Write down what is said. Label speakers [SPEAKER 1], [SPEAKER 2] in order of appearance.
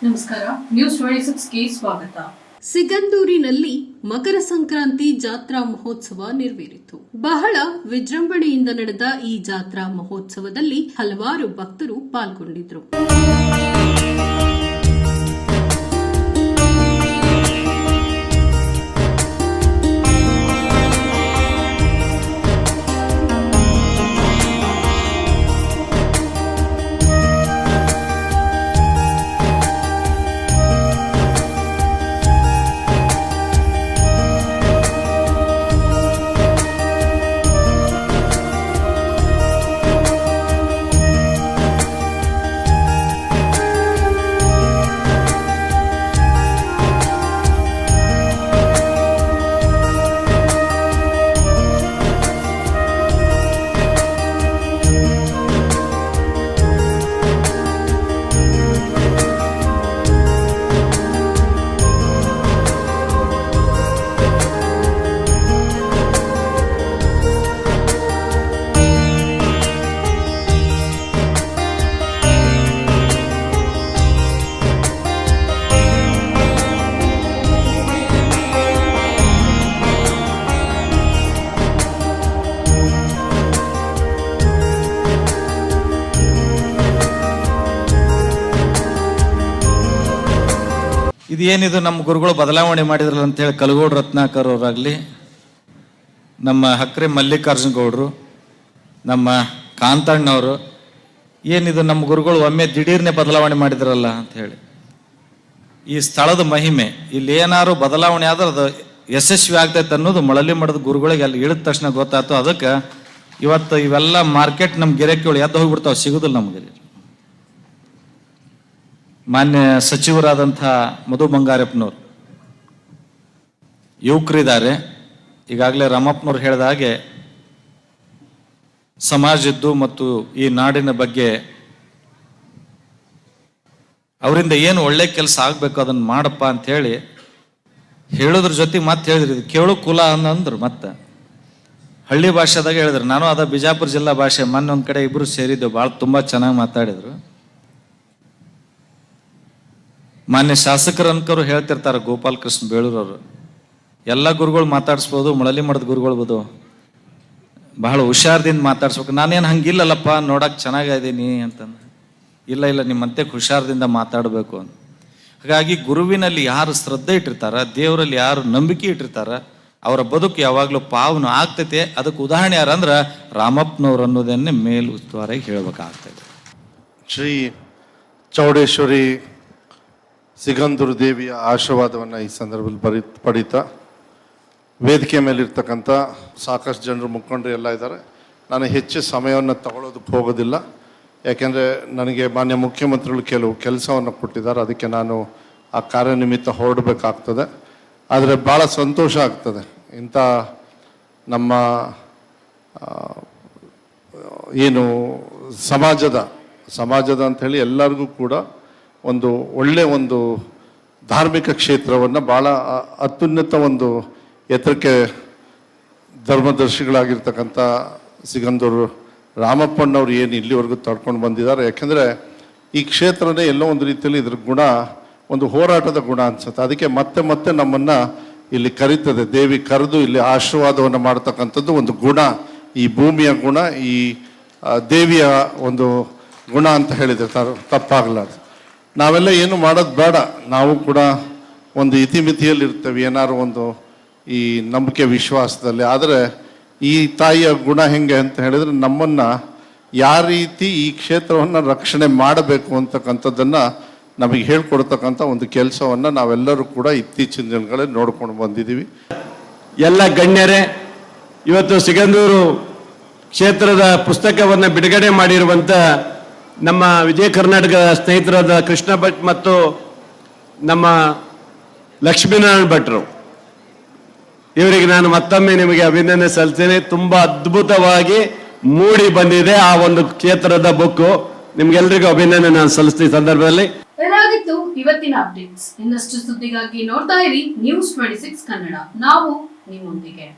[SPEAKER 1] ನಮಸ್ಕಾರ, ನ್ಯೂಸ್ 26ಗೆ ಸ್ವಾಗತ.
[SPEAKER 2] ಸಿಗಂದೂರಿನಲ್ಲಿ ಮಕರ ಸಂಕ್ರಾಂತಿ ಜಾತ್ರಾ ಮಹೋತ್ಸವ ನೆರವೇರಿತು. ಬಹಳ ವಿಜೃಂಭಣೆಯಿಂದ ನಡೆದ ಈ ಜಾತ್ರಾ ಮಹೋತ್ಸವದಲ್ಲಿ ಹಲವಾರು ಭಕ್ತರು ಪಾಲ್ಗೊಂಡಿದ್ದರು.
[SPEAKER 3] ಇದೇನಿದು ನಮ್ಮ ಗುರುಗಳು ಬದಲಾವಣೆ ಮಾಡಿದ್ರಲ್ಲ ಅಂತೇಳಿ ಕಲಗೋಡು ರತ್ನಾಕರ್ ಅವರಾಗಲಿ, ನಮ್ಮ ಹಕ್ರೆ ಮಲ್ಲಿಕಾರ್ಜುನ ಗೌಡರು, ನಮ್ಮ ಕಾಂತಣ್ಣವರು, ಏನಿದು ನಮ್ಮ ಗುರುಗಳು ಒಮ್ಮೆ ದಿಢೀರ್ನೆ ಬದಲಾವಣೆ ಮಾಡಿದ್ರಲ್ಲ ಅಂಥೇಳಿ. ಈ ಸ್ಥಳದ ಮಹಿಮೆ, ಇಲ್ಲಿ ಏನಾದ್ರು ಬದಲಾವಣೆ ಆದ್ರೆ ಅದು ಯಶಸ್ವಿ ಆಗ್ತೈತೆ ಅನ್ನೋದು ಮೊಳಲಿ ಮಠದ ಗುರುಗಳಿಗೆ ಅಲ್ಲಿ ಇಳಿದ ತಕ್ಷಣ ಗೊತ್ತಾಯ್ತು. ಅದಕ್ಕೆ ಇವತ್ತು ಇವೆಲ್ಲ ಮಾರ್ಕೆಟ್ ನಮ್ಮ ಗಿರಾಕಿಗಳು ಎದ್ದು ಹೋಗ್ಬಿಡ್ತಾವೆ, ಸಿಗೋದಿಲ್ಲ ನಮಗೆ. ಮಾನ್ಯ ಸಚಿವರಾದಂಥ ಮಧು ಬಂಗಾರಪ್ಪನವರು ಯುವಕರಿದ್ದಾರೆ. ಈಗಾಗಲೇ ರಾಮಪ್ಪನವ್ರು ಹೇಳಿದ ಹಾಗೆ ಸಮಾಜದ್ದು ಮತ್ತು ಈ ನಾಡಿನ ಬಗ್ಗೆ ಅವರಿಂದ ಏನು ಒಳ್ಳೆ ಕೆಲಸ ಆಗಬೇಕು ಅದನ್ನು ಮಾಡಪ್ಪ ಅಂಥೇಳಿ ಹೇಳೋದ್ರ ಜೊತೆ ಮತ್ತೆ ಹೇಳಿದ್ರಿ. ಕೇಳು ಕುಲ ಅಂದರು. ಮತ್ತೆ ಹಳ್ಳಿ ಭಾಷೆದಾಗ ಹೇಳಿದ್ರು. ನಾನು ಅದ ಬಿಜಾಪುರ ಜಿಲ್ಲಾ ಭಾಷೆ. ಮೊನ್ನೆ ಒಂದು ಕಡೆ ಇಬ್ಬರು ಸೇರಿದ್ದೆವು, ಭಾಳ ತುಂಬ ಚೆನ್ನಾಗಿ ಮಾತಾಡಿದ್ರು. ಮಾನ್ಯ ಶಾಸಕರು ಅನ್ಕರು ಹೇಳ್ತಿರ್ತಾರೆ, ಗೋಪಾಲ್ ಕೃಷ್ಣ ಬೇಳೂರವರು, ಎಲ್ಲ ಗುರುಗಳು ಮಾತಾಡಿಸ್ಬೋದು, ಮೊಳಲಿ ಮಠದ ಗುರುಗಳ್ಬೋದು ಬಹಳ ಹುಷಾರದಿಂದ ಮಾತಾಡ್ಸ್ಬೇಕು. ನಾನೇನು ಹಂಗಿಲ್ಲಲ್ಲಪ್ಪ, ನೋಡಕ್ಕೆ ಚೆನ್ನಾಗಿದ್ದೀನಿ ಅಂತಂದು. ಇಲ್ಲ ನಿಮ್ಮಂತೆ ಹುಷಾರದಿಂದ ಮಾತಾಡಬೇಕು ಅಂತ. ಹಾಗಾಗಿ ಗುರುವಿನಲ್ಲಿ ಯಾರು ಶ್ರದ್ಧೆ ಇಟ್ಟಿರ್ತಾರ, ದೇವರಲ್ಲಿ ಯಾರು ನಂಬಿಕೆ ಇಟ್ಟಿರ್ತಾರ, ಅವರ ಬದುಕು ಯಾವಾಗಲೂ ಪಾವನ ಆಗ್ತೈತೆ. ಅದಕ್ಕೆ ಉದಾಹರಣೆ ಯಾರಂದ್ರೆ ರಾಮಪ್ಪನವ್ರು ಅನ್ನೋದನ್ನೇ ಮೇಲುಸ್ತುವಾರಾಗಿ ಹೇಳಬೇಕಾಗ್ತದೆ.
[SPEAKER 4] ಶ್ರೀ ಚೌಡೇಶ್ವರಿ ಸಿಗಂದೂರು ದೇವಿಯ ಆಶೀರ್ವಾದವನ್ನು ಈ ಸಂದರ್ಭದಲ್ಲಿ ಪಡೀತಾ, ವೇದಿಕೆ ಮೇಲಿರ್ತಕ್ಕಂಥ ಸಾಕಷ್ಟು ಜನರು ಮುಖಂಡರು ಎಲ್ಲ ಇದ್ದಾರೆ. ನಾನು ಹೆಚ್ಚು ಸಮಯವನ್ನು ತಗೊಳ್ಳೋದಕ್ಕೆ ಹೋಗೋದಿಲ್ಲ, ಯಾಕೆಂದರೆ ನನಗೆ ಮಾನ್ಯ ಮುಖ್ಯಮಂತ್ರಿಗಳು ಕೆಲವು ಕೆಲಸವನ್ನು ಕೊಟ್ಟಿದ್ದಾರೆ. ಅದಕ್ಕೆ ನಾನು ಆ ಕಾರ್ಯನಿಮಿತ್ತ ಹೊರಡಬೇಕಾಗ್ತದೆ. ಆದರೆ ಭಾಳ ಸಂತೋಷ ಆಗ್ತದೆ, ಇಂಥ ನಮ್ಮ ಏನು ಸಮಾಜದ ಅಂಥೇಳಿ ಎಲ್ಲರಿಗೂ ಕೂಡ ಒಂದು ಒಳ್ಳೆಯ ಒಂದು ಧಾರ್ಮಿಕ ಕ್ಷೇತ್ರವನ್ನು ಭಾಳ ಅತ್ಯುನ್ನತ ಒಂದು ಎತ್ತರಕ್ಕೆ ಧರ್ಮದರ್ಶಿಗಳಾಗಿರ್ತಕ್ಕಂಥ ಸಿಗಂದೂರು ರಾಮಪ್ಪಣ್ಣವ್ರು ಏನು ಇಲ್ಲಿವರೆಗೂ ತಡ್ಕೊಂಡು ಬಂದಿದ್ದಾರೆ. ಯಾಕೆಂದರೆ ಈ ಕ್ಷೇತ್ರನೇ ಎಲ್ಲೋ ಒಂದು ರೀತಿಯಲ್ಲಿ ಇದ್ರ ಗುಣ ಒಂದು ಹೋರಾಟದ ಗುಣ ಅನ್ಸುತ್ತೆ. ಅದಕ್ಕೆ ಮತ್ತೆ ನಮ್ಮನ್ನು ಇಲ್ಲಿ ಕರೀತದೆ. ದೇವಿ ಕರೆದು ಇಲ್ಲಿ ಆಶೀರ್ವಾದವನ್ನು ಮಾಡ್ತಕ್ಕಂಥದ್ದು ಒಂದು ಗುಣ, ಈ ಭೂಮಿಯ ಗುಣ, ಈ ದೇವಿಯ ಒಂದು ಗುಣ ಅಂತ ಹೇಳಿದರೆ ತಪ್ಪಾಗಲಾರ್ದು. ನಾವೆಲ್ಲ ಏನು ಮಾಡೋದು ಬೇಡ, ನಾವು ಕೂಡ ಒಂದು ಇತಿಮಿತಿಯಲ್ಲಿರ್ತೇವೆ, ಏನಾದ್ರು ಒಂದು ಈ ನಂಬಿಕೆ ವಿಶ್ವಾಸದಲ್ಲಿ. ಆದರೆ ಈ ತಾಯಿಯ ಗುಣ ಹೆಂಗೆ ಅಂತ ಹೇಳಿದರೆ, ನಮ್ಮನ್ನು ಯಾವ ರೀತಿ ಈ ಕ್ಷೇತ್ರವನ್ನು ರಕ್ಷಣೆ ಮಾಡಬೇಕು ಅಂತಕ್ಕಂಥದ್ದನ್ನು ನಮಗೆ ಹೇಳ್ಕೊಡ್ತಕ್ಕಂಥ ಒಂದು ಕೆಲಸವನ್ನು ನಾವೆಲ್ಲರೂ ಕೂಡ ಇತ್ತೀಚಿನ ದಿನಗಳಲ್ಲಿ ನೋಡ್ಕೊಂಡು ಬಂದಿದ್ದೀವಿ.
[SPEAKER 5] ಎಲ್ಲ ಗಣ್ಯರೇ, ಇವತ್ತು ಸಿಗಂದೂರು ಕ್ಷೇತ್ರದ ಪುಸ್ತಕವನ್ನು ಬಿಡುಗಡೆ ಮಾಡಿರುವಂಥ ನಮ್ಮ ವಿಜಯ ಕರ್ನಾಟಕ ಸ್ನೇಹಿತರಾದ ಕೃಷ್ಣ ಭಟ್ ಮತ್ತು ನಮ್ಮ ಲಕ್ಷ್ಮೀನಾರಾಯಣ ಭಟ್ರು, ಇವರಿಗೆ ನಾನು ಮತ್ತೊಮ್ಮೆ ನಿಮಗೆ ಅಭಿನಂದನೆ ಸಲ್ಲಿಸ್ತೇನೆ. ತುಂಬ ಅದ್ಭುತವಾಗಿ ಮೂಡಿ ಬಂದಿದೆ ಆ ಒಂದು ಕ್ಷೇತ್ರದ ಬುಕ್ಕು. ನಿಮ್ಗೆಲ್ರಿಗೂ ಅಭಿನಂದನೆ ನಾನು ಸಲ್ಲಿಸ್ತೀನಿ ಸಂದರ್ಭದಲ್ಲಿ.
[SPEAKER 1] ಇದಾಗಿತ್ತು ಇವತ್ತಿನ ಅಪ್ಡೇಟ್ಸ್. ಇನ್ನಷ್ಟು ಸುದ್ದಿಗಾಗಿ ನೋಡ್ತಾ ಇರಿ ನ್ಯೂಸ್ 26 ಕನ್ನಡ. ನಾವು ನಿಮ್ಮೊಂದಿಗೆ.